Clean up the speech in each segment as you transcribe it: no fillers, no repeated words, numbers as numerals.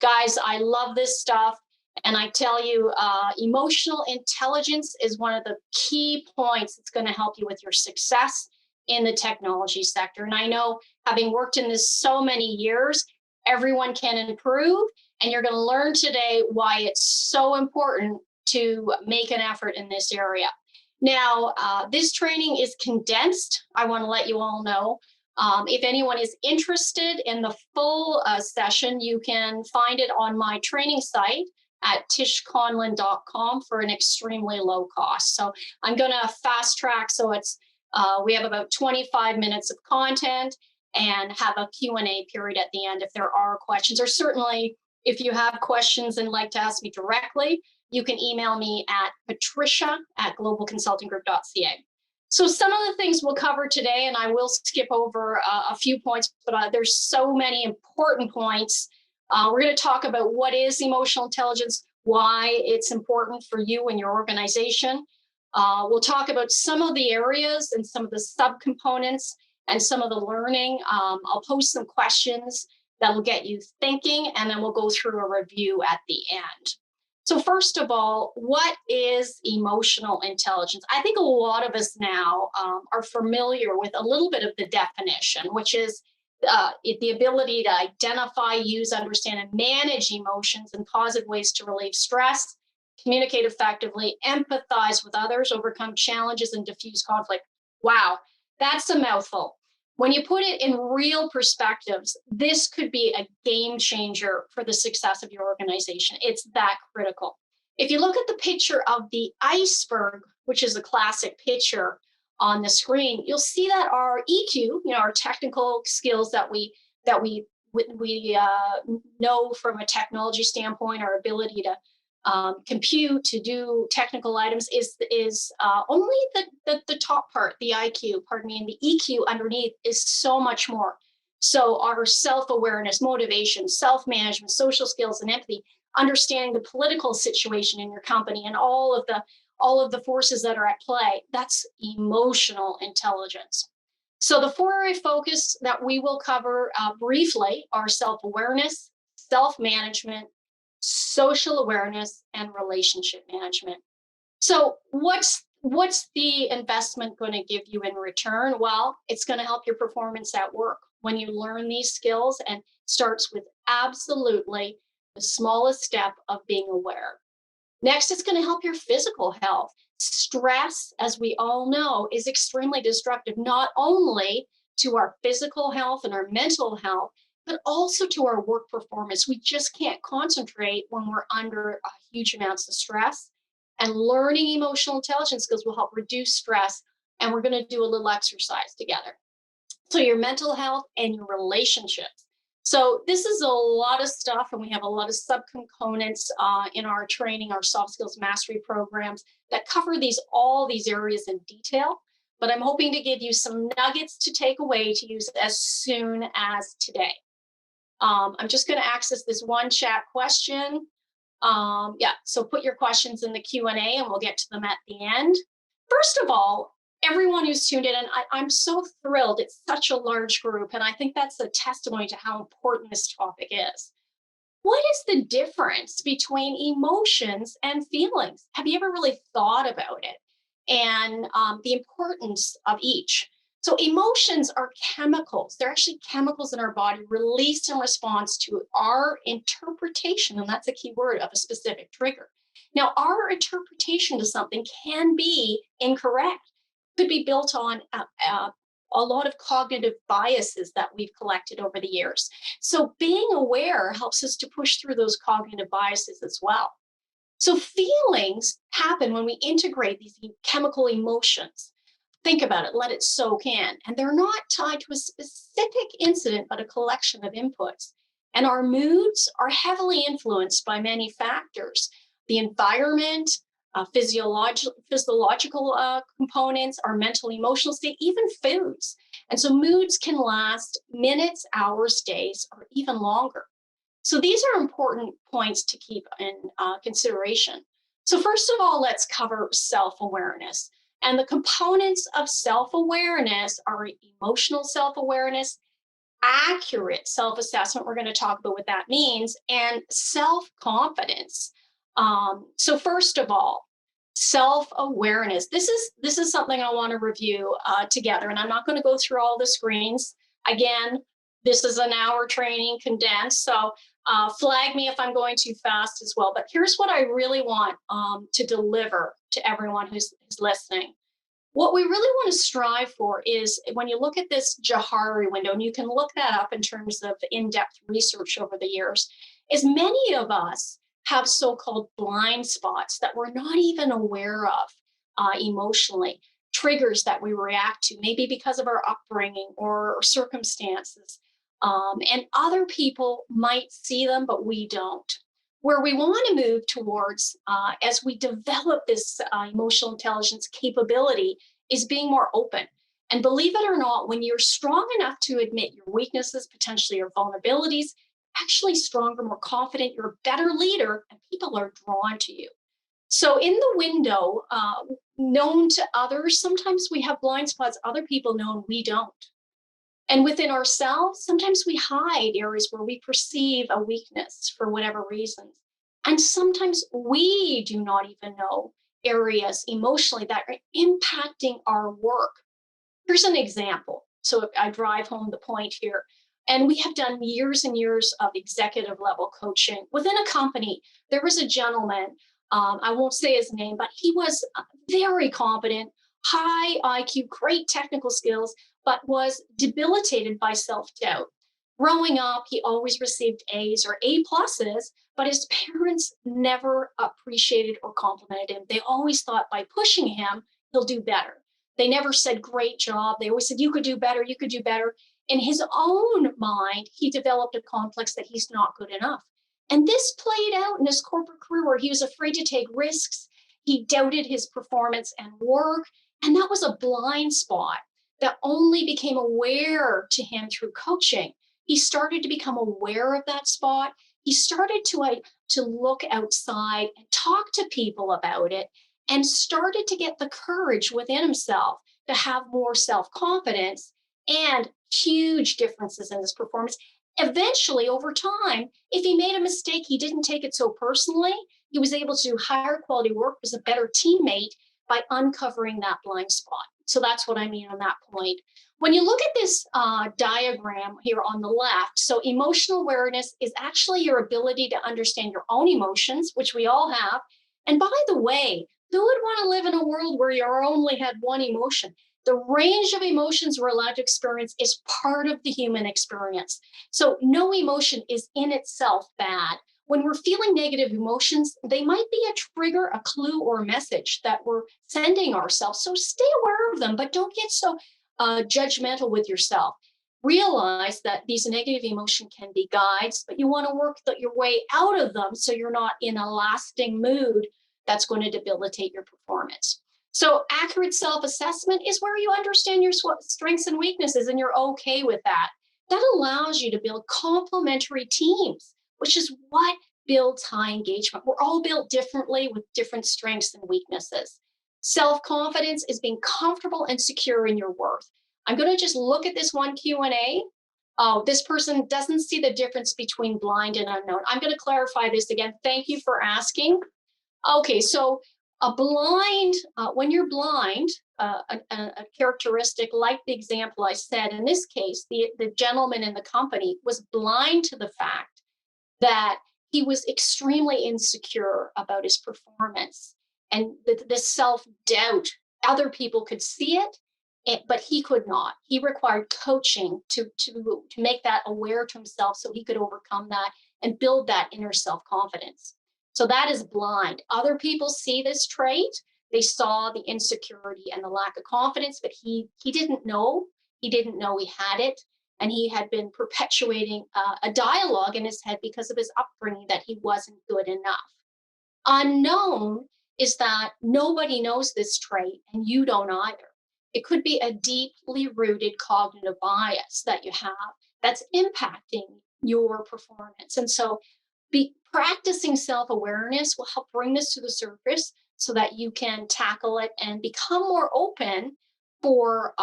Guys, I love this stuff. And I tell you, emotional intelligence is one of the key points that's going to help you with your success in the technology sector. And I know, having worked in this so many years, everyone can improve. And you're going to learn today why it's so important to make an effort in this area. Now, this training is condensed. I want to let you all know. If anyone is interested in the full session, you can find it on my training site at tishconlin.com for an extremely low cost. So I'm going to fast track. So we have about 25 minutes of content and have a Q&A period at the end if there are questions. Or certainly, if you have questions and like to ask me directly, you can email me at patricia@globalconsultinggroup.ca. So some of the things we'll cover today, and I will skip over a few points, but there's so many important points. We're going to talk about what is emotional intelligence, why it's important for you and your organization. We'll talk about some of the areas and some of the subcomponents and some of the learning. I'll post some questions that will get you thinking, and then we'll go through a review at the end. So first of all, what is emotional intelligence? I think a lot of us now are familiar with a little bit of the definition, which is the ability to identify, use, understand, and manage emotions in positive ways to relieve stress, communicate effectively, empathize with others, overcome challenges, and diffuse conflict. Wow, that's a mouthful. When you put it in real perspectives, this could be a game changer for the success of your organization. It's that critical. If you look at the picture of the iceberg, which is a classic picture on the screen, you'll see that our EQ, our technical skills that we know from a technology standpoint, our ability to compute, to do technical items, is only the top part, the IQ, pardon me, and the EQ underneath is so much more. So our self-awareness, motivation, self-management, social skills, and empathy, understanding the political situation in your company and all of the forces that are at play, that's emotional intelligence. So the four area focus that we will cover briefly are self-awareness, self-management, social awareness, and relationship management. So what's the investment going to give you in return? Well, it's going to help your performance at work when you learn these skills, and starts with absolutely the smallest step of being aware. Next, it's going to help your physical health. Stress, as we all know, is extremely destructive, not only to our physical health and our mental health, but also to our work performance. We just can't concentrate when we're under huge amounts of stress. And learning emotional intelligence skills will help reduce stress. And we're going to do a little exercise together. So your mental health and your relationships. So this is a lot of stuff, and we have a lot of subcomponents in our training, our soft skills mastery programs that cover all these areas in detail. But I'm hoping to give you some nuggets to take away to use as soon as today. I'm just going to access this one chat question. So put your questions in the Q&A and we'll get to them at the end. First of all, everyone who's tuned in, and I'm so thrilled, it's such a large group, and I think that's a testimony to how important this topic is. What is the difference between emotions and feelings? Have you ever really thought about it? And the importance of each. So emotions are chemicals. They're actually chemicals in our body released in response to our interpretation, and that's a key word, of a specific trigger. Now, our interpretation to something can be incorrect. It could be built on a lot of cognitive biases that we've collected over the years. So being aware helps us to push through those cognitive biases as well. So feelings happen when we integrate these chemical emotions. Think about it, let it soak in. And they're not tied to a specific incident, but a collection of inputs. And our moods are heavily influenced by many factors: the environment, physiological components, our mental, emotional state, even foods. And so moods can last minutes, hours, days, or even longer. So these are important points to keep in consideration. So first of all, let's cover self-awareness. And the components of self-awareness are emotional self-awareness, accurate self-assessment. We're going to talk about what that means, and self-confidence. So first of all, self-awareness. This is something I want to review together, and I'm not going to go through all the screens again. This is an hour training condensed, so flag me if I'm going too fast as well. But here's what I really want to deliver to everyone who's listening. What we really want to strive for is when you look at this Johari window, and you can look that up in terms of in-depth research over the years, is many of us have so-called blind spots that we're not even aware of emotionally, triggers that we react to, maybe because of our upbringing or circumstances. And other people might see them, but we don't. Where we want to move towards as we develop this emotional intelligence capability is being more open. And believe it or not, when you're strong enough to admit your weaknesses, potentially your vulnerabilities, actually stronger, more confident, you're a better leader, and people are drawn to you. So in the window, known to others, sometimes we have blind spots other people know and we don't. And within ourselves, sometimes we hide areas where we perceive a weakness for whatever reasons. And sometimes we do not even know areas emotionally that are impacting our work. Here's an example. So I drive home the point here. And we have done years and years of executive level coaching within a company. There was a gentleman, I won't say his name, but he was very competent, high IQ, great technical skills, but was debilitated by self doubt. Growing up, he always received A's or A pluses, but his parents never appreciated or complimented him. They always thought by pushing him, he'll do better. They never said, great job. They always said, you could do better, you could do better. In his own mind, he developed a complex that he's not good enough. And this played out in his corporate career where he was afraid to take risks. He doubted his performance and work. And that was a blind spot that only became aware to him through coaching. He started to become aware of that spot. He started to look outside and talk to people about it, and started to get the courage within himself to have more self-confidence and huge differences in his performance. Eventually, over time, if he made a mistake, he didn't take it so personally. He was able to do higher quality work, was a better teammate by uncovering that blind spot. So that's what I mean on that point. When you look at this diagram here on the left, so emotional awareness is actually your ability to understand your own emotions, which we all have. And by the way, who would want to live in a world where you only had one emotion? The range of emotions we're allowed to experience is part of the human experience. So no emotion is in itself bad. When we're feeling negative emotions, they might be a trigger, a clue, or a message that we're sending ourselves. So stay aware of them, but don't get so judgmental with yourself. Realize that these negative emotions can be guides, but you want to work your way out of them so you're not in a lasting mood that's going to debilitate your performance. So accurate self-assessment is where you understand your strengths and weaknesses, and you're okay with that. That allows you to build complementary teams, which is what builds high engagement. We're all built differently with different strengths and weaknesses. Self-confidence is being comfortable and secure in your worth. I'm going to just look at this one Q&A. Oh, this person doesn't see the difference between blind and unknown. I'm going to clarify this again. Thank you for asking. Okay, so when you're blind, a characteristic like the example I said, in this case, the gentleman in the company was blind to the fact that he was extremely insecure about his performance, and this self-doubt, other people could see it, but he could not. He required coaching to make that aware to himself so he could overcome that and build that inner self-confidence. So that is blind. Other people see this trait. They saw the insecurity and the lack of confidence, but he didn't know. He didn't know he had it. And he had been perpetuating a dialogue in his head because of his upbringing that he wasn't good enough. Unknown is that nobody knows this trait, and you don't either. It could be a deeply rooted cognitive bias that you have that's impacting your performance. And so practicing self-awareness will help bring this to the surface so that you can tackle it and become more open for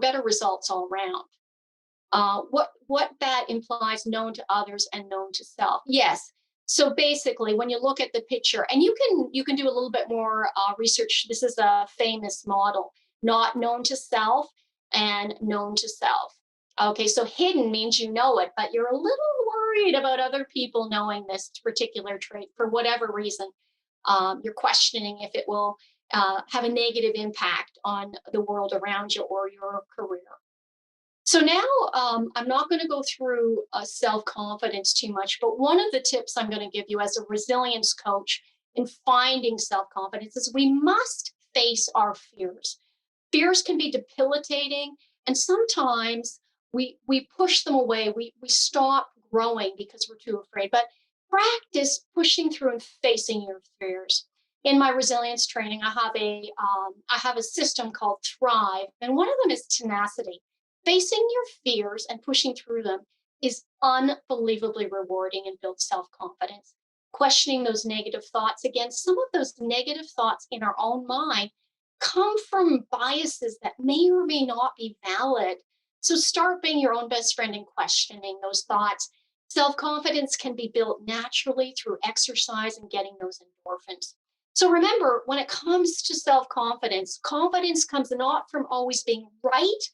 better results all around. What that implies: known to others and known to self. Yes. So basically, when you look at the picture, and you can do a little bit more research. This is a famous model: not known to self and known to self. Okay, so hidden means you know it, but you're a little worried about other people knowing this particular trait for whatever reason. You're questioning if it will have a negative impact on the world around you or your career. So now I'm not going to go through self confidence too much, but one of the tips I'm going to give you as a resilience coach in finding self confidence is we must face our fears. Fears can be debilitating, and sometimes we push them away. We stop growing because we're too afraid. But practice pushing through and facing your fears. In my resilience training, I have a system called Thrive, and one of them is tenacity. Facing your fears and pushing through them is unbelievably rewarding and builds self confidence. Questioning those negative thoughts, again, some of those negative thoughts in our own mind come from biases that may or may not be valid. So start being your own best friend and questioning those thoughts. Self confidence can be built naturally through exercise and getting those endorphins. So remember, when it comes to self confidence, confidence comes not from always being right,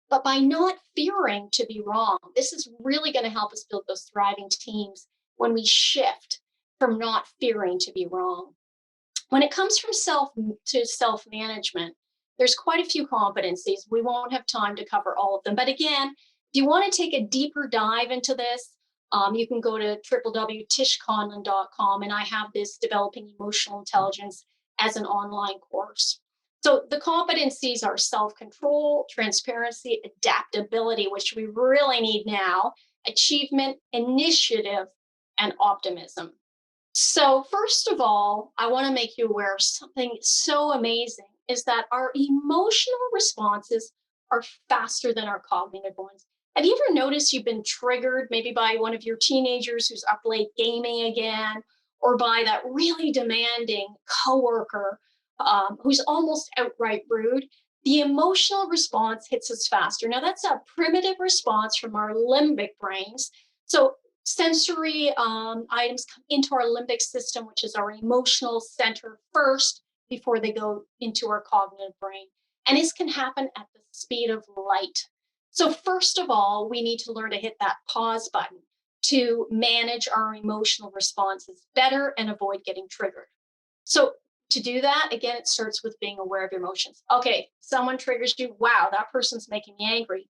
but by not fearing to be wrong. This is really going to help us build those thriving teams when we shift from not fearing to be wrong. When it comes from self to self management, there's quite a few competencies. We won't have time to cover all of them. But again, if you want to take a deeper dive into this, you can go to www.tishconlin.com, and I have this Developing Emotional Intelligence as an online course. So the competencies are self control, transparency, adaptability, which we really need now, achievement, initiative, and optimism. So, first of all, I want to make you aware of something so amazing is that our emotional responses are faster than our cognitive ones. Have you ever noticed you've been triggered maybe by one of your teenagers who's up late gaming again, or by that really demanding coworker who's almost outright rude? The emotional response hits us faster. Now, that's a primitive response from our limbic brains. So, sensory items come into our limbic system, which is our emotional center first before they go into our cognitive brain. And this can happen at the speed of light. So, first of all, we need to learn to hit that pause button to manage our emotional responses better and avoid getting triggered. So, to do that, again, it starts with being aware of your emotions. Okay, someone triggers you. Wow, that person's making me angry.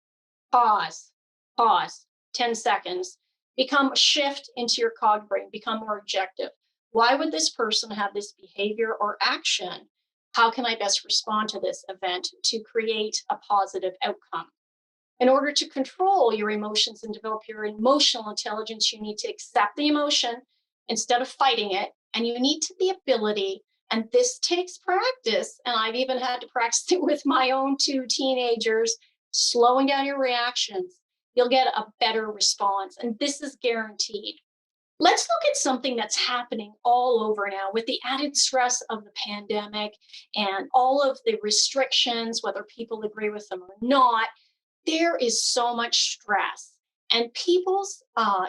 Pause, pause, 10 seconds. Become shift into your cog brain, become more objective. Why would this person have this behavior or action? How can I best respond to this event to create a positive outcome? In order to control your emotions and develop your emotional intelligence, you need to accept the emotion instead of fighting it. And you need to the ability, and this takes practice. And I've even had to practice it with my own two teenagers, slowing down your reactions. You'll get a better response. And this is guaranteed. Let's look at something that's happening all over now with the added stress of the pandemic and all of the restrictions, whether people agree with them or not. There is so much stress, and people's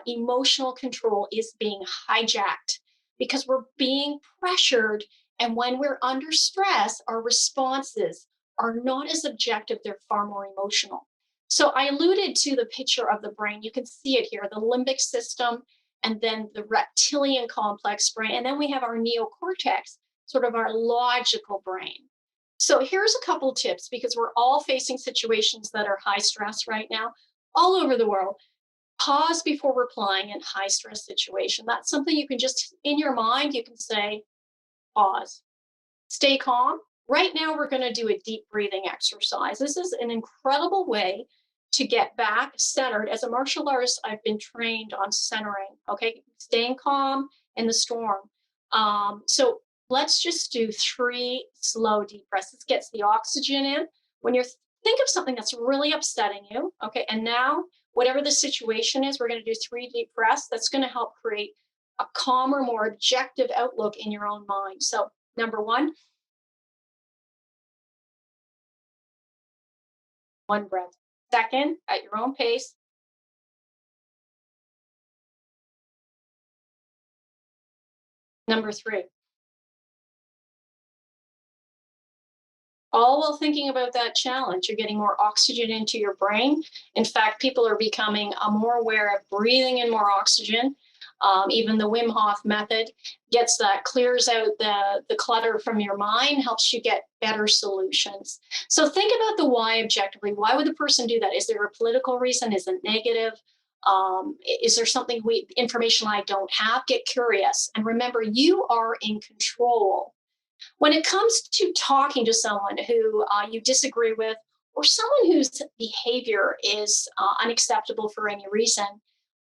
emotional control is being hijacked because we're being pressured. And when we're under stress, our responses are not as objective, they're far more emotional. So I alluded to the picture of the brain. You can see it here: the limbic system, and then the reptilian complex brain. And then we have our neocortex, sort of our logical brain. So here's a couple tips, because we're all facing situations that are high stress right now, all over the world. Pause before replying in high stress situation. That's something you can just in your mind, you can say, pause. Stay calm. Right now, we're going to do a deep breathing exercise. This is an incredible way to get back centered. As a martial artist, I've been trained on centering, okay? Staying calm in the storm. So let's just do 3 slow, deep breaths. This gets the oxygen in. When you're think of something that's really upsetting you, okay? And now, whatever the situation is, we're going to do 3 deep breaths. That's going to help create a calmer, more objective outlook in your own mind. So, number 1, 1 breath. Second, at your own pace, Number three, all while thinking about that challenge, you're getting more oxygen into your brain. In fact, people are becoming more aware of breathing in more oxygen. Even the Wim Hof method gets that, clears out the clutter from your mind, helps you get better solutions. So think about the why objectively. Why would the person do that? Is there a political reason? Is it negative? Is there something information I don't have? Get curious. And remember, you are in control. When it comes to talking to someone who you disagree with, or someone whose behavior is unacceptable for any reason,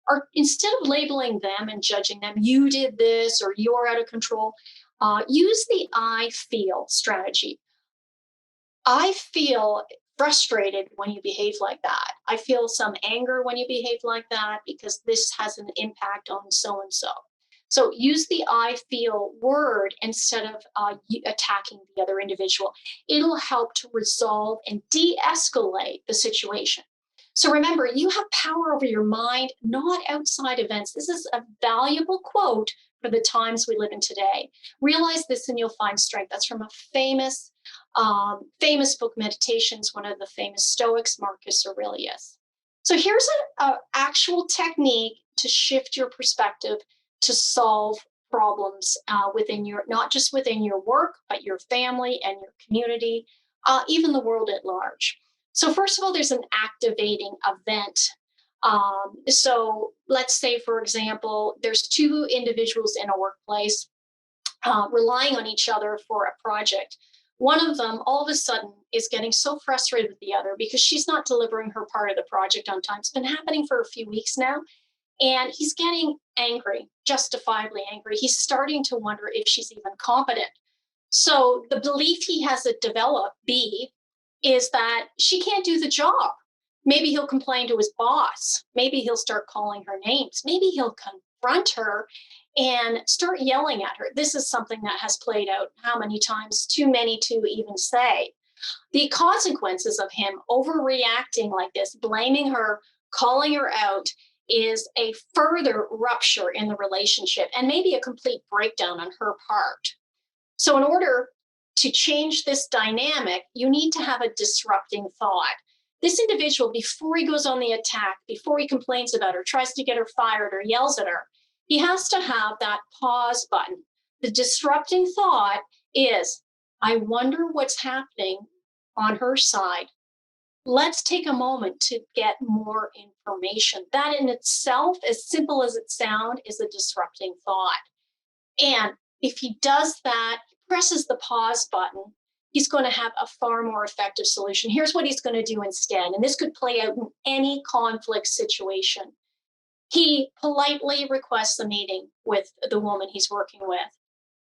or instead of labeling them and judging them, you did this or you're out of control, use the I feel strategy. I feel frustrated when you behave like that. I feel some anger when you behave like that because this has an impact on so and so. So use the I feel word instead of attacking the other individual. It'll help to resolve and de escalate the situation. So remember, you have power over your mind, not outside events. This is a valuable quote for the times we live in today. Realize this and you'll find strength. That's from a famous book, Meditations, one of the famous Stoics, Marcus Aurelius. So here's an actual technique to shift your perspective to solve problems within your, not just within your work, but your family and your community, even the world at large. So first of all, there's an activating event. So let's say, for example, there's two individuals in a workplace relying on each other for a project. One of them all of a sudden is getting so frustrated with the other because she's not delivering her part of the project on time. It's been happening for a few weeks now. And he's getting angry, justifiably angry. He's starting to wonder if she's even competent. So the belief he has developed, B, is that she can't do the job. Maybe he'll complain to his boss. Maybe he'll start calling her names. Maybe he'll confront her and start yelling at her. This is something that has played out how many times? Too many to even say. The consequences of him overreacting like this, blaming her, calling her out, is a further rupture in the relationship and maybe a complete breakdown on her part. So in order to change this dynamic, you need to have a disrupting thought. This individual, before he goes on the attack, before he complains about her, tries to get her fired or yells at her, he has to have that pause button. The disrupting thought is, I wonder what's happening on her side. Let's take a moment to get more information. That in itself, as simple as it sounds, is a disrupting thought. And if he does that, presses the pause button, he's going to have a far more effective solution. Here's what he's going to do instead. And this could play out in any conflict situation. He politely requests a meeting with the woman he's working with.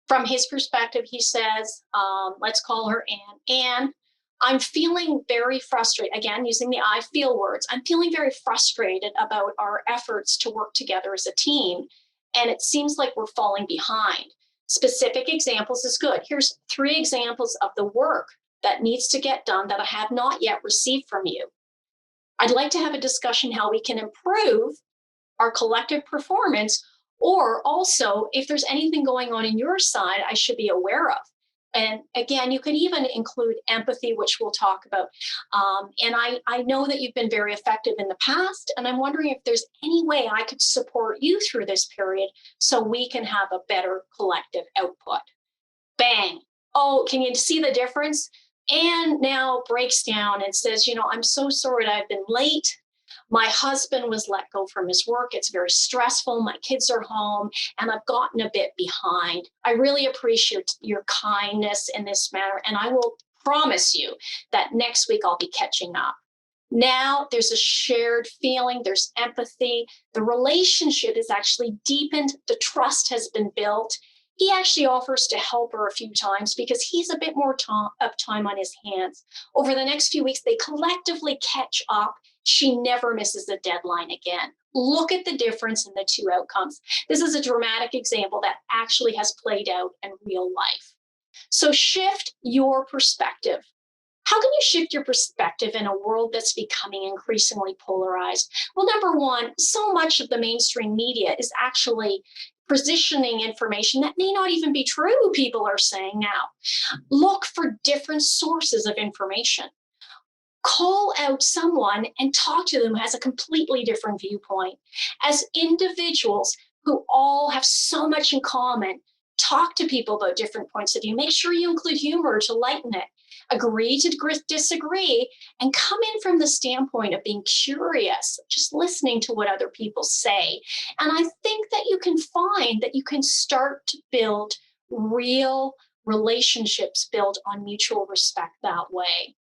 From his perspective, he says, let's call her Anne. Anne, I'm feeling very frustrated. Again, using the I feel words. I'm feeling very frustrated about our efforts to work together as a team. And it seems like we're falling behind. Specific examples is good. Here's 3 examples of the work that needs to get done that I have not yet received from you. I'd like to have a discussion how we can improve our collective performance, or also if there's anything going on in your side I should be aware of. And again, you could even include empathy, which we'll talk about. And I know that you've been very effective in the past, and I'm wondering if there's any way I could support you through this period so we can have a better collective output. Bang. Oh, can you see the difference? And now breaks down and says, I'm so sorry that I've been late. My husband was let go from his work. It's very stressful. My kids are home and I've gotten a bit behind. I really appreciate your kindness in this matter. And I will promise you that next week I'll be catching up. Now there's a shared feeling, there's empathy. The relationship is actually deepened. The trust has been built. He actually offers to help her a few times because he's a bit more time on his hands. Over the next few weeks, they collectively catch up. She never misses a deadline again. Look at the difference in the 2 outcomes. This is a dramatic example that actually has played out in real life. So shift your perspective. How can you shift your perspective in a world that's becoming increasingly polarized? Well, number one, so much of the mainstream media is actually positioning information that may not even be true, people are saying now. Look for different sources of information. Call out someone and talk to them who has a completely different viewpoint. As individuals who all have so much in common, talk to people about different points of view. Make sure you include humor to lighten it. Agree to disagree and come in from the standpoint of being curious, just listening to what other people say. And I think that you can find that you can start to build real relationships built on mutual respect that way.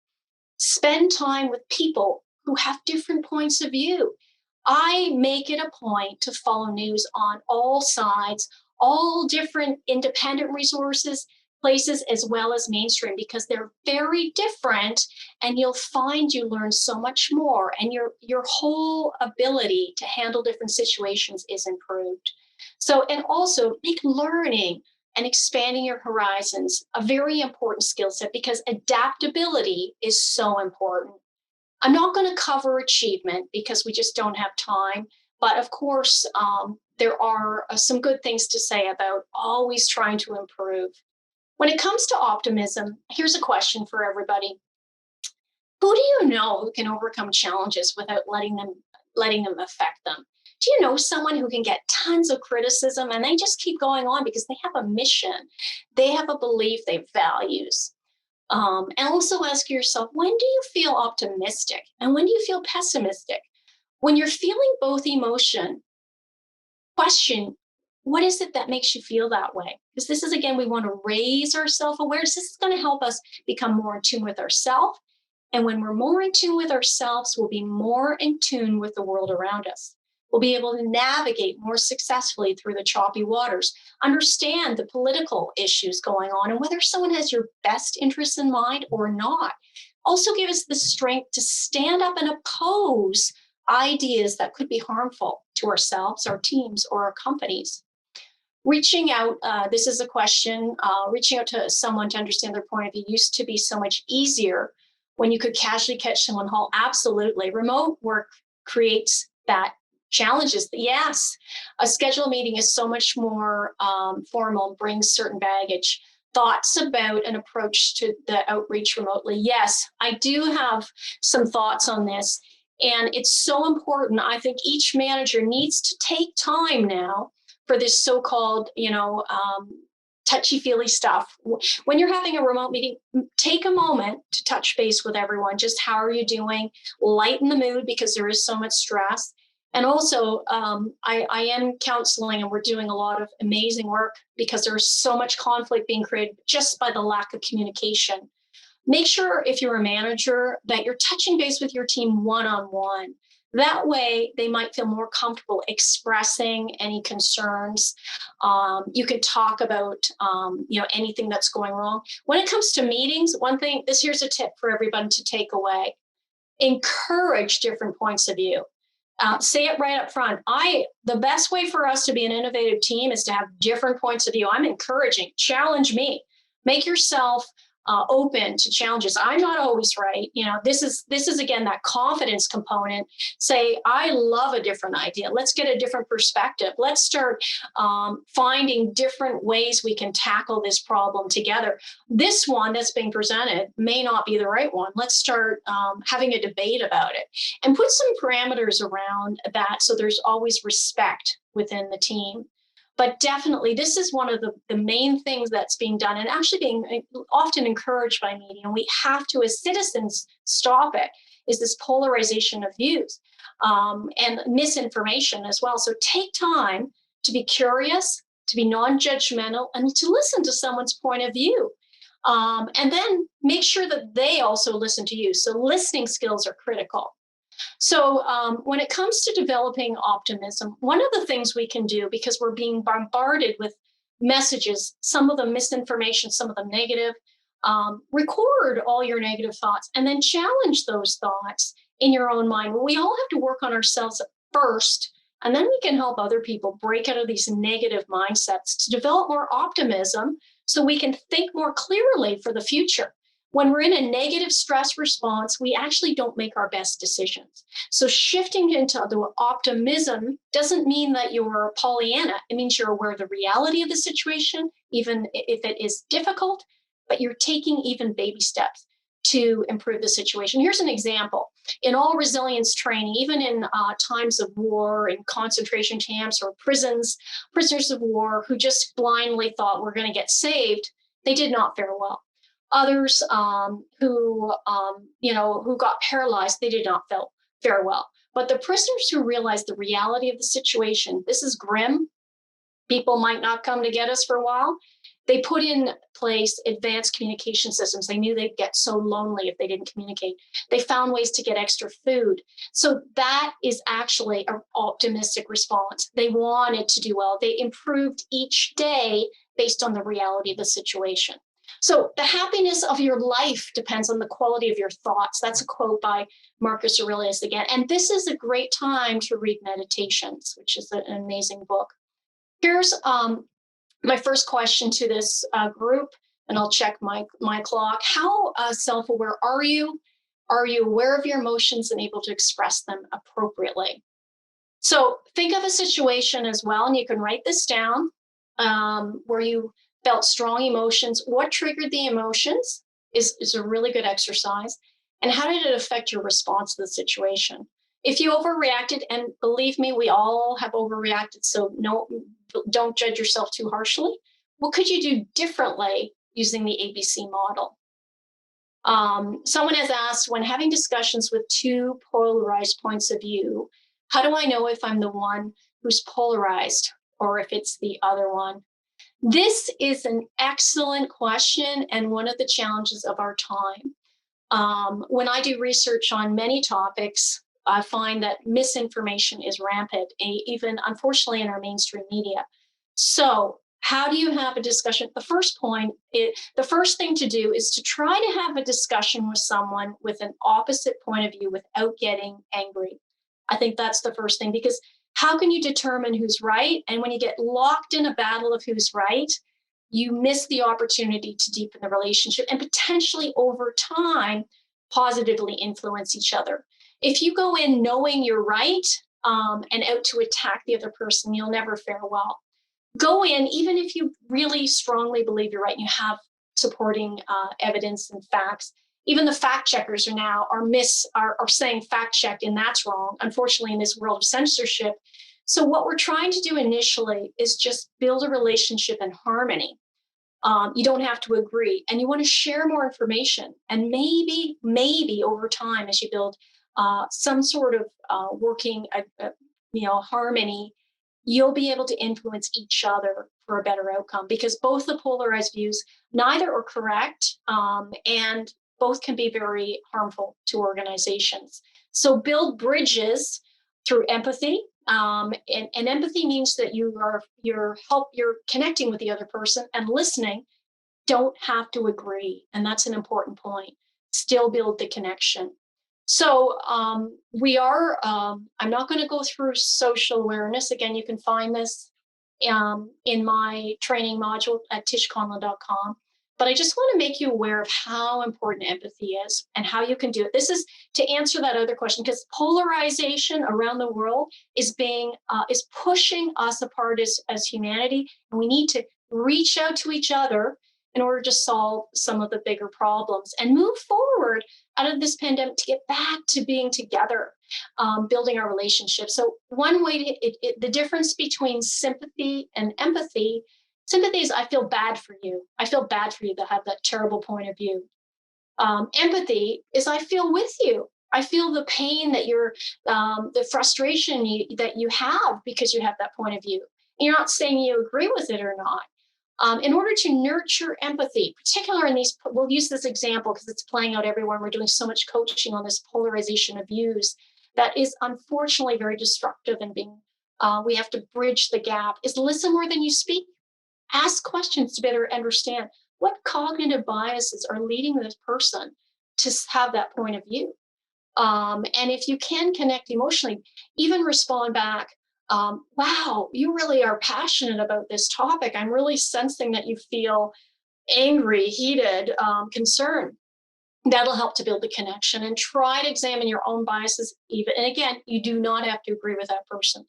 Spend time with people who have different points of view. I make it a point to follow news on all sides, all different independent resources, places, as well as mainstream, because they're very different, and you'll find you learn so much more, and your whole ability to handle different situations is improved. So, and also make learning and expanding your horizons a very important skill set, because adaptability is so important. I'm not going to cover achievement because we just don't have time. But of course, there are some good things to say about always trying to improve. When it comes to optimism, here's a question for everybody. Who do you know who can overcome challenges without letting them affect them? Do you know someone who can get tons of criticism and they just keep going on because they have a mission, they have a belief, they have values? And also ask yourself, when do you feel optimistic and when do you feel pessimistic? When you're feeling both emotion, question, what is it that makes you feel that way? Because this is, again, we want to raise our self-awareness. This is going to help us become more in tune with ourselves. And when we're more in tune with ourselves, we'll be more in tune with the world around us. We'll be able to navigate more successfully through the choppy waters, understand the political issues going on, and whether someone has your best interests in mind or not. Also give us the strength to stand up and oppose ideas that could be harmful to ourselves, our teams, or our companies. Reaching out, this is a question, reaching out to someone to understand their point of view used to be so much easier when you could casually catch someone whole. Absolutely. Remote work creates that challenges. Yes, a scheduled meeting is so much more formal, brings certain baggage. Thoughts about an approach to the outreach remotely? Yes, I do have some thoughts on this. And it's so important. I think each manager needs to take time now for this so-called, touchy-feely stuff. When you're having a remote meeting, take a moment to touch base with everyone. Just how are you doing? Lighten the mood because there is so much stress. And also, I am counseling, and we're doing a lot of amazing work because there's so much conflict being created just by the lack of communication. Make sure, if you're a manager, that you're touching base with your team one-on-one. That way, they might feel more comfortable expressing any concerns. You can talk about, anything that's going wrong. When it comes to meetings, here's a tip for everyone to take away. Encourage different points of view. Say it right up front. The best way for us to be an innovative team is to have different points of view. I'm encouraging. Challenge me. Make yourself open to challenges. I'm not always right. This is again that confidence component. Say, I love a different idea. Let's get a different perspective. Let's start finding different ways we can tackle this problem together. This one that's being presented may not be the right one. Let's start having a debate about it and put some parameters around that so there's always respect within the team. But definitely, this is one of the main things that's being done and actually being often encouraged by media. And we have to, as citizens, stop it, is this polarization of views and misinformation as well. So take time to be curious, to be non-judgmental, and to listen to someone's point of view. And then make sure that they also listen to you. So listening skills are critical. So when it comes to developing optimism, one of the things we can do, because we're being bombarded with messages, some of them misinformation, some of them negative, record all your negative thoughts and then challenge those thoughts in your own mind. We all have to work on ourselves first, and then we can help other people break out of these negative mindsets to develop more optimism so we can think more clearly for the future. When we're in a negative stress response, we actually don't make our best decisions. So shifting into the optimism doesn't mean that you're Pollyanna. It means you're aware of the reality of the situation, even if it is difficult, but you're taking even baby steps to improve the situation. Here's an example. In all resilience training, even in times of war, in concentration camps or prisons, prisoners of war who just blindly thought we're going to get saved, they did not fare well. Others who got paralyzed, they did not fare well. But the prisoners who realized the reality of the situation, this is grim, people might not come to get us for a while, they put in place advanced communication systems. They knew they'd get so lonely if they didn't communicate. They found ways to get extra food. So that is actually an optimistic response. They wanted to do well. They improved each day based on the reality of the situation. So the happiness of your life depends on the quality of your thoughts. That's a quote by Marcus Aurelius again. And this is a great time to read Meditations, which is an amazing book. Here's my first question to this group, and I'll check my clock. How self-aware are you? Are you aware of your emotions and able to express them appropriately? So think of a situation as well, and you can write this down, where you felt strong emotions. What triggered the emotions is a really good exercise. And how did it affect your response to the situation? If you overreacted, and believe me, we all have overreacted, so don't judge yourself too harshly. What could you do differently using the ABC model? Someone has asked, when having discussions with two polarized points of view, how do I know if I'm the one who's polarized or if it's the other one? This is an excellent question and one of the challenges of our time. When I do research on many topics, I find that misinformation is rampant, even unfortunately in our mainstream media. So how do you have a discussion? The first thing to do is to try to have a discussion with someone with an opposite point of view without getting angry. I think that's the first thing, because how can you determine who's right? And when you get locked in a battle of who's right, you miss the opportunity to deepen the relationship and potentially over time positively influence each other. If you go in knowing you're right and out to attack the other person, you'll never fare well. Go in, even if you really strongly believe you're right and you have supporting evidence and facts. Even the fact checkers are saying fact checked, and that's wrong, unfortunately, in this world of censorship. So what we're trying to do initially is just build a relationship in harmony. You don't have to agree, and you want to share more information. And maybe over time, as you build some sort of working, harmony, you'll be able to influence each other for a better outcome, because both the polarized views, neither are correct, and both can be very harmful to organizations. So build bridges through empathy. And empathy means that you're connecting with the other person and listening. Don't have to agree, and that's an important point. Still build the connection. So I'm not going to go through social awareness. Again, you can find this in my training module at tishconlin.com. But I just want to make you aware of how important empathy is and how you can do it. This is to answer that other question, because polarization around the world is pushing us apart as humanity, and we need to reach out to each other in order to solve some of the bigger problems and move forward out of this pandemic to get back to being together, building our relationships. So one way the difference between sympathy and empathy. Sympathy is, I feel bad for you. I feel bad for you to have that terrible point of view. Empathy is, I feel with you. I feel the pain that the frustration that you have because you have that point of view. You're not saying you agree with it or not. In order to nurture empathy, particularly in these, we'll use this example because it's playing out everywhere. We're doing so much coaching on this polarization of views that is unfortunately very destructive, and we have to bridge the gap. Is listen more than you speak. Ask questions to better understand what cognitive biases are leading this person to have that point of view. And if you can connect emotionally, even respond back, wow, you really are passionate about this topic. I'm really sensing that you feel angry, heated, concerned. That'll help to build the connection, and try to examine your own biases. Even, and again, you do not have to agree with that person.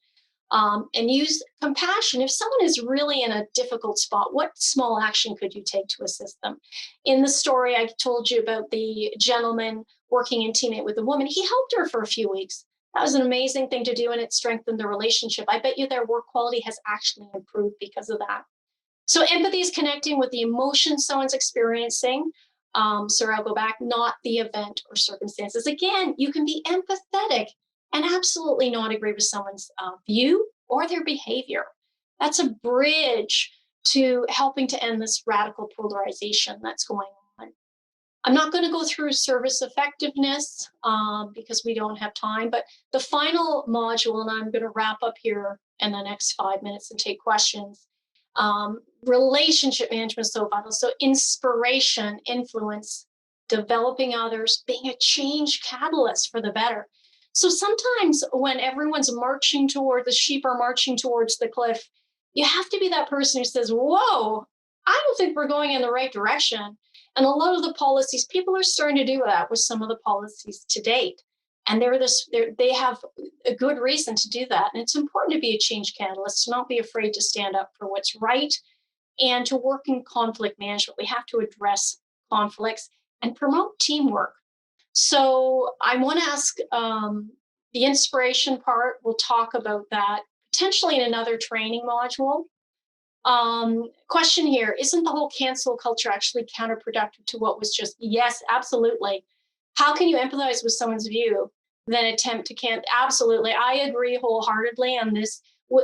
And use compassion. If someone is really in a difficult spot, what small action could you take to assist them? In the story I told you about the gentleman working in teammate with a woman, he helped her for a few weeks. That was an amazing thing to do, and it strengthened the relationship. I bet you their work quality has actually improved because of that. So empathy is connecting with the emotion someone's experiencing. So I'll go back, not the event or circumstances. Again, you can be empathetic and absolutely not agree with someone's view or their behavior. That's a bridge to helping to end this radical polarization that's going on. I'm not going to go through service effectiveness because we don't have time, but the final module, and I'm going to wrap up here in the next 5 minutes and take questions. Relationship management is so vital. So inspiration, influence, developing others, being a change catalyst for the better. So sometimes when everyone's marching toward, the sheep are marching towards the cliff, you have to be that person who says, whoa, I don't think we're going in the right direction. And a lot of the policies, people are starting to do that with some of the policies to date. And they have a good reason to do that. And it's important to be a change catalyst, to not be afraid to stand up for what's right, and to work in conflict management. We have to address conflicts and promote teamwork. So I want to ask the inspiration part. We'll talk about that potentially in another training module. Question here, isn't the whole cancel culture actually counterproductive to what was just? Yes, absolutely. How can you empathize with someone's view, then attempt to Absolutely. I agree wholeheartedly on this.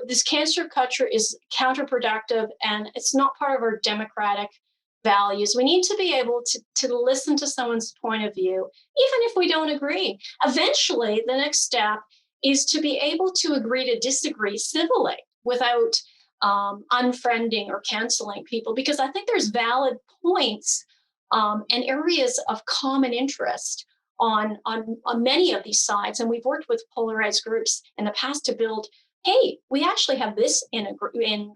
This cancel culture is counterproductive, and it's not part of our democratic values. We need to be able to listen to someone's point of view, even if we don't agree. Eventually, the next step is to be able to agree to disagree civilly without unfriending or canceling people, because I think there's valid points and areas of common interest on many of these sides. And we've worked with polarized groups in the past to build, hey, we actually have this in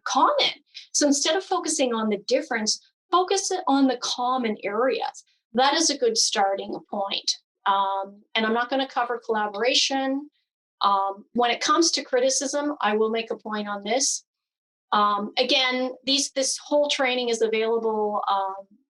common. So instead of focusing on the difference, focus on the common areas. That is a good starting point. And I'm not going to cover collaboration. When it comes to criticism, I will make a point on this. Again, this whole training is available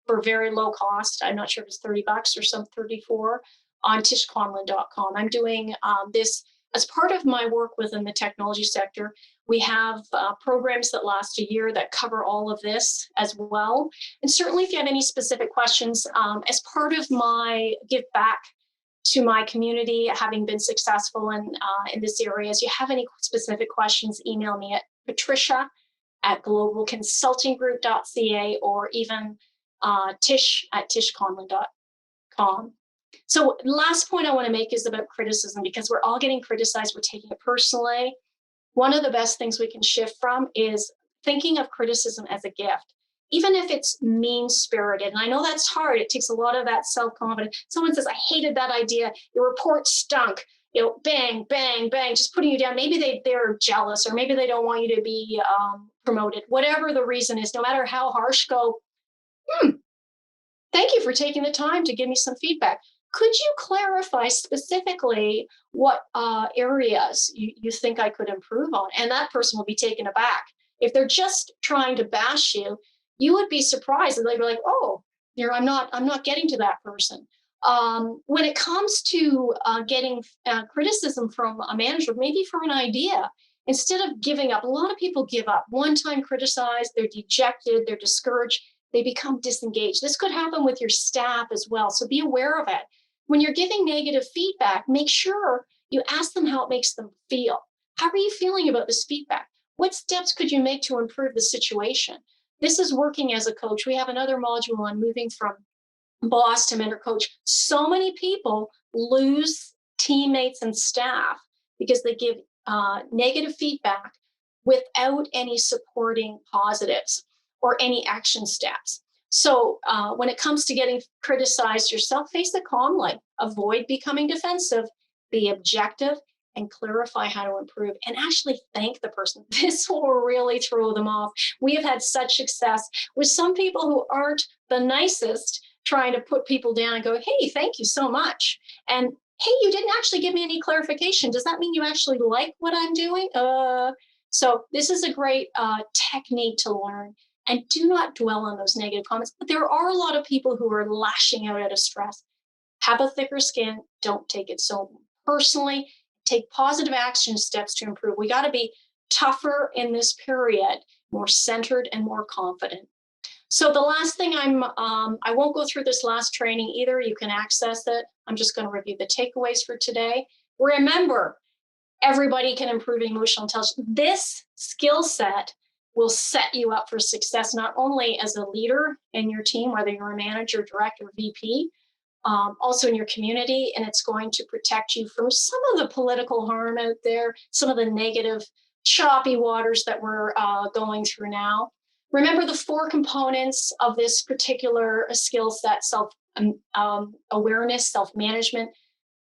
for very low cost. I'm not sure if it's $30 or some 34 on tishconlin.com. I'm doing this as part of my work within the technology sector. We have programs that last a year that cover all of this as well. And certainly if you have any specific questions, as part of my give back to my community, having been successful in this area, if you have any specific questions, email me at Patricia at globalconsultinggroup.ca, or even Tish at tishconlin.com. So last point I want to make is about criticism, because we're all getting criticized. We're taking it personally. One of the best things we can shift from is thinking of criticism as a gift, even if it's mean-spirited. And I know that's hard. It takes a lot of that self-confidence. Someone says, I hated that idea. Your report stunk. Bang, bang, bang, just putting you down. Maybe they're jealous, or maybe they don't want you to be promoted. Whatever the reason is, no matter how harsh, go, thank you for taking the time to give me some feedback. Could you clarify specifically what areas you think I could improve on? And that person will be taken aback. If they're just trying to bash you, you would be surprised, and they'd be like, oh, I'm not getting to that person. When it comes to getting criticism from a manager, maybe for an idea, instead of giving up, a lot of people give up. One time criticized, they're dejected, they're discouraged, they become disengaged. This could happen with your staff as well, so be aware of it. When you're giving negative feedback, make sure you ask them how it makes them feel. How are you feeling about this feedback? What steps could you make to improve the situation? This is working as a coach. We have another module on moving from boss to mentor coach. So many people lose teammates and staff because they give negative feedback without any supporting positives or any action steps. So when it comes to getting criticized yourself, face it calmly. Avoid becoming defensive. Be objective and clarify how to improve, and actually thank the person. This will really throw them off. We have had such success with some people who aren't the nicest trying to put people down and go, hey, thank you so much. And hey, you didn't actually give me any clarification. Does that mean you actually like what I'm doing? So this is a great technique to learn. And do not dwell on those negative comments. But there are a lot of people who are lashing out out of stress. Have a thicker skin. Don't take it so personally. Take positive action steps to improve. We got to be tougher in this period, more centered and more confident. So the last thing I won't go through this last training either. You can access it. I'm just going to review the takeaways for today. Remember, everybody can improve emotional intelligence. This skill set will set you up for success, not only as a leader in your team, whether you're a manager, director, VP, also in your community, and it's going to protect you from some of the political harm out there, some of the negative, choppy waters that we're going through now. Remember the 4 components of this particular skill set: self-awareness, self-management,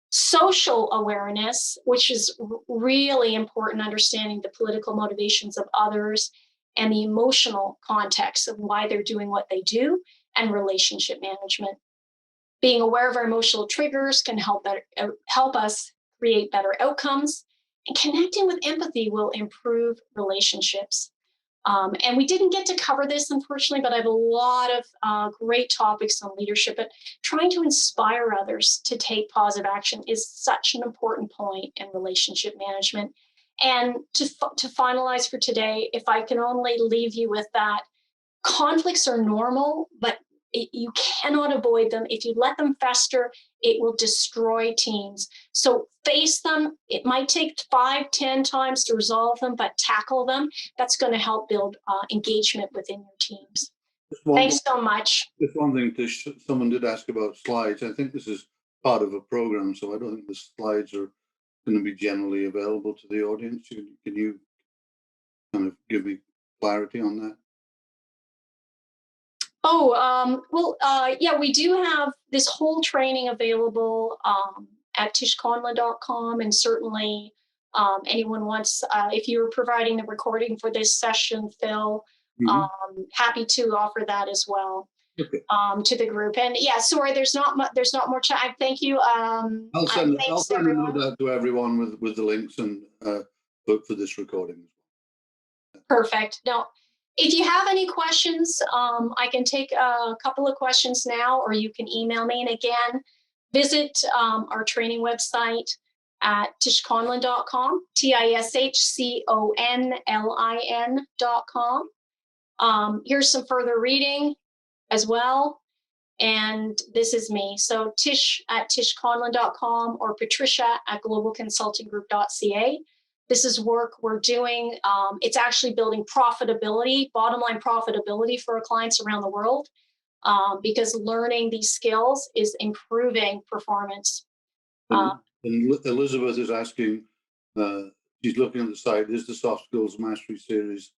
social awareness, which is really important, understanding the political motivations of others, and the emotional context of why they're doing what they do, and relationship management. Being aware of our emotional triggers can help us create better outcomes, and connecting with empathy will improve relationships. And we didn't get to cover this, unfortunately, but I have a lot of great topics on leadership. But trying to inspire others to take positive action is such an important point in relationship management. And to finalize for today, if I can only leave you with that, conflicts are normal, but you cannot avoid them. If you let them fester, it will destroy teams. So face them. It might take 5, 10 times to resolve them, but tackle them. That's going to help build engagement within your teams. Thanks so much. Just one thing, Tish, someone did ask about slides. I think this is part of a program, so I don't think the slides are going to be generally available to the audience. Can you kind of give me clarity on that? Yeah, we do have this whole training available at tishconlin.com, and certainly anyone wants, if you're providing the recording for this session, Phil, happy to offer that as well. Okay. To the group. And yeah, sorry, there's not more time. Thank you. I'll send a note out to everyone with the links and for this recording. Perfect. Now, if you have any questions, I can take a couple of questions now, or you can email me. And again, visit our training website at tishconlin.com, tishconlin.com. Here's some further reading as well. And this is me. So Tish at tishconlin.com or Patricia at globalconsultinggroup.ca. This is work we're doing. It's actually building profitability, bottom line profitability for our clients around the world, because learning these skills is improving performance. And Elizabeth is asking, she's looking at the site, is the Soft Skills Mastery Series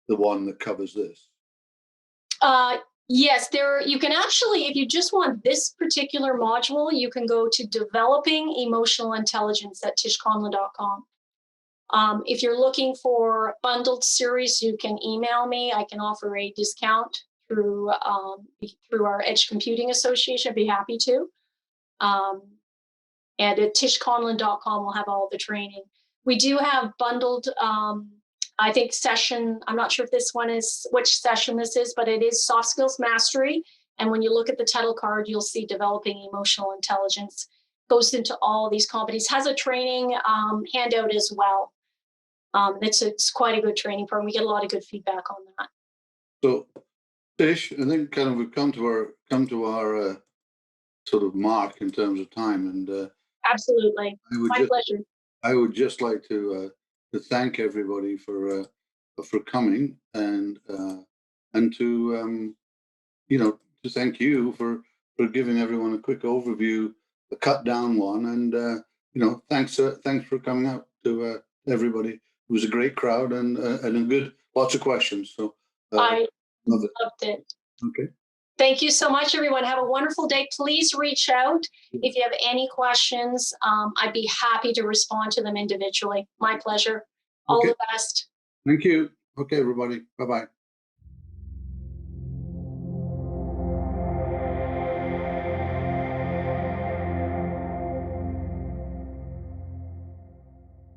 the one that covers this? Yes, you can actually, if you just want this particular module, you can go to Developing Emotional Intelligence at tishconlin.com. If you're looking for a bundled series, you can email me. I can offer a discount through our Edge Computing Association. I'd be happy to. And at tishconlin.com, we'll have all the training. We do have bundled, I think, session. I'm not sure if this one is which session this is, but it is Soft Skills Mastery. And when you look at the title card, you'll see Developing Emotional Intelligence. Goes into all these competencies. Has a training handout as well. It's quite a good training program. We get a lot of good feedback on that. So, Tish, I think kind of we've come to our sort of mark in terms of time, and absolutely, my pleasure. I would just like to thank everybody for coming, and to to thank you for giving everyone a quick overview, a cut down one, and thanks for coming out to everybody. It was a great crowd and a good, lots of questions. So I loved it. Okay. Thank you so much, everyone. Have a wonderful day. Please reach out if you have any questions. I'd be happy to respond to them individually. My pleasure. All the best. Thank you. Okay, everybody. Bye-bye.